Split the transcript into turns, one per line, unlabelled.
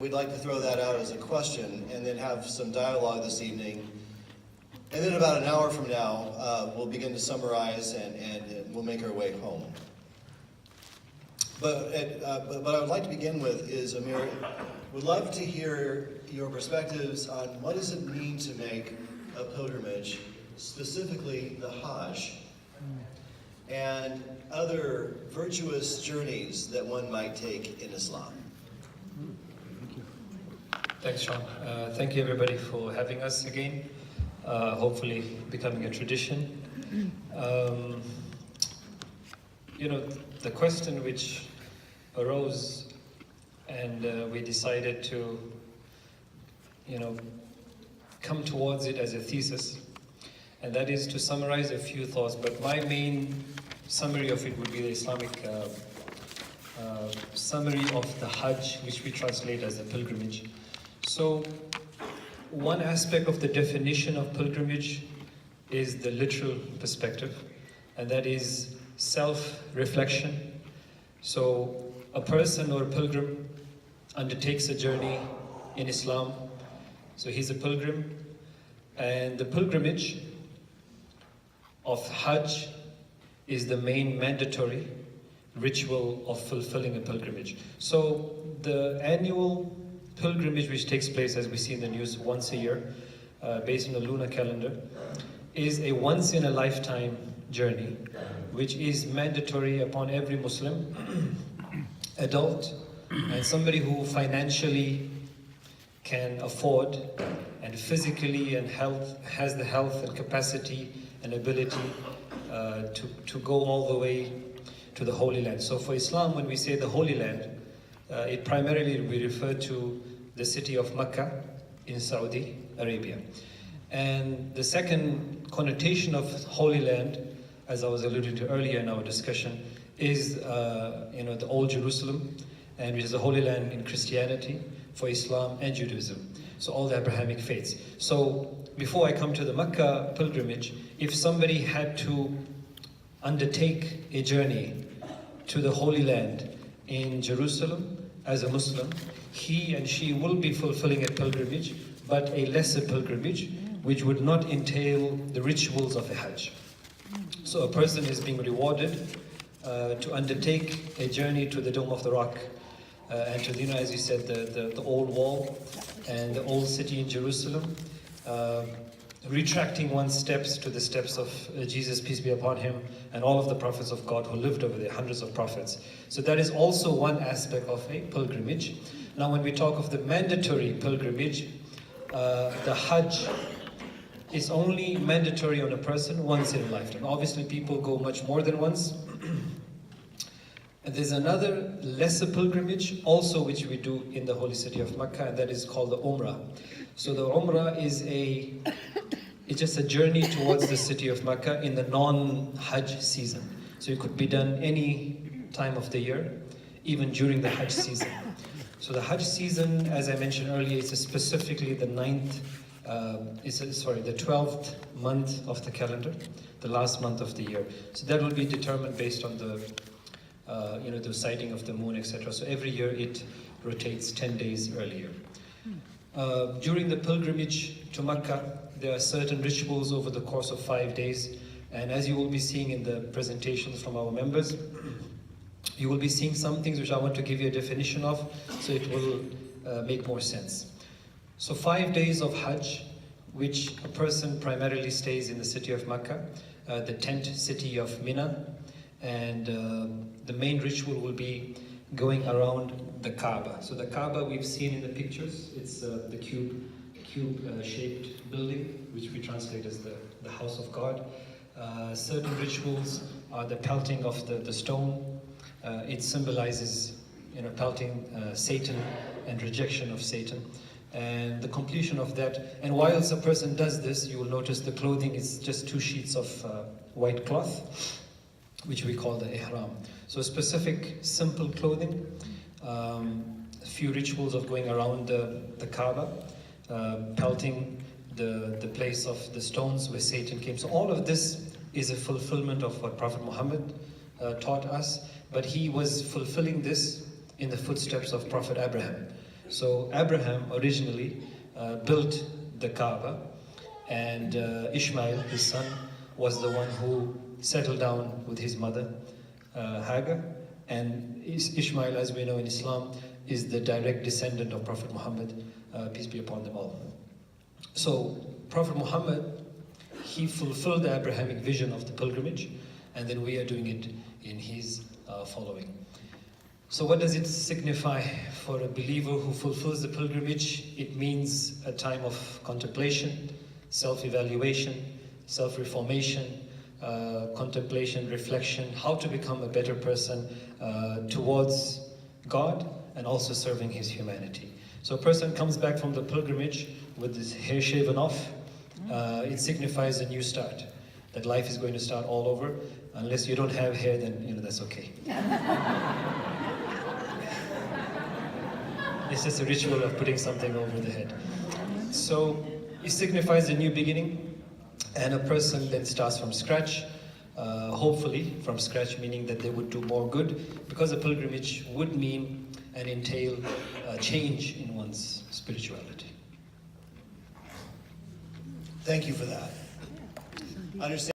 We'd like to throw that out as a question and then have some dialogue this evening. And then about an hour from now, we'll begin to summarize and we'll make our way home. But what I would like to begin with is, Aamir, would love to hear your perspectives on what does it mean to make a pilgrimage, specifically the Hajj, and other virtuous journeys that one might take in Islam.
Thanks, Sean. Thank you, everybody, for having us again. Hopefully becoming a tradition. The question which arose and we decided to, come towards it as a thesis, and that is to summarize a few thoughts, but my main summary of it would be the Islamic summary of the Hajj, which we translate as the pilgrimage. So, one aspect of the definition of pilgrimage is the literal perspective, and that is self-reflection. So, a person or a pilgrim undertakes a journey in Islam. So he's a pilgrim, and the pilgrimage of Hajj is the main mandatory ritual of fulfilling a pilgrimage. So the annual pilgrimage, which takes place, as we see in the news, once a year, based on the lunar calendar, is a once-in-a-lifetime journey, which is mandatory upon every Muslim, adult, and somebody who financially can afford and physically and has the health and capacity and ability to go all the way to the Holy Land. So for Islam, when we say the Holy Land, it primarily we refer to the city of Mecca in Saudi Arabia. And the second connotation of Holy Land, as I was alluding to earlier in our discussion, is the Old Jerusalem, and which is the Holy Land in Christianity, for Islam and Judaism. So all the Abrahamic faiths. So before I come to the Mecca pilgrimage, if somebody had to undertake a journey to the Holy Land in Jerusalem as a Muslim, he and she will be fulfilling a pilgrimage, but a lesser pilgrimage, which would not entail the rituals of a Hajj. So a person is being rewarded to undertake a journey to the Dome of the Rock, and to, as you said, the old wall and the old city in Jerusalem, retracting one's steps to the steps of Jesus, peace be upon him, and all of the prophets of God who lived over there, hundreds of prophets. So that is also one aspect of a pilgrimage. Now when we talk of the mandatory pilgrimage, the Hajj is only mandatory on a person once in a lifetime. Obviously people go much more than once. And there's another lesser pilgrimage also which we do in the holy city of Mecca, and that is called the Umrah. So the Umrah is it's just a journey towards the city of Mecca in the non-Hajj season. So it could be done any time of the year, even during the Hajj season. So the Hajj season, as I mentioned earlier, is specifically the 12th month of the calendar, the last month of the year. So that will be determined based on the sighting of the moon, etc. So every year it rotates 10 days earlier. During the pilgrimage to Mecca, there are certain rituals over the course of 5 days, and as you will be seeing in the presentations from our members, you will be seeing some things which I want to give you a definition of, so it will make more sense. So 5 days of Hajj, which a person primarily stays in the city of Mecca, the tent city of Mina, and the main ritual will be going around the Kaaba. So the Kaaba we've seen in the pictures, it's the cube-shaped building, which we translate as the house of God. Certain rituals are the pelting of the stone. It symbolizes pelting Satan and rejection of Satan. And the completion of that, and whilst a person does this, you will notice the clothing is just 2 sheets of white cloth, which we call the ihram. So specific, simple clothing, a few rituals of going around the Kaaba, pelting the place of the stones where Satan came. So all of this is a fulfillment of what Prophet Muhammad taught us, but he was fulfilling this in the footsteps of Prophet Abraham. So Abraham originally built the Kaaba, and Ishmael, his son, was the one who settled down with his mother, Hagar. And Ishmael, as we know in Islam, is the direct descendant of Prophet Muhammad, peace be upon them all. So Prophet Muhammad, he fulfilled the Abrahamic vision of the pilgrimage, and then we are doing it in his following. So what does it signify for a believer who fulfills the pilgrimage? It means a time of contemplation, self-evaluation, self-reformation, contemplation, reflection, how to become a better person towards God and also serving his humanity. So a person comes back from the pilgrimage with his hair shaven off. It signifies a new start, that life is going to start all over. Unless you don't have hair, then that's okay. It's just a ritual of putting something over the head. So it signifies a new beginning, and a person then starts from scratch, hopefully from scratch, meaning that they would do more good, because a pilgrimage would mean and entail a change in one's spirituality.
Thank you for that. Understand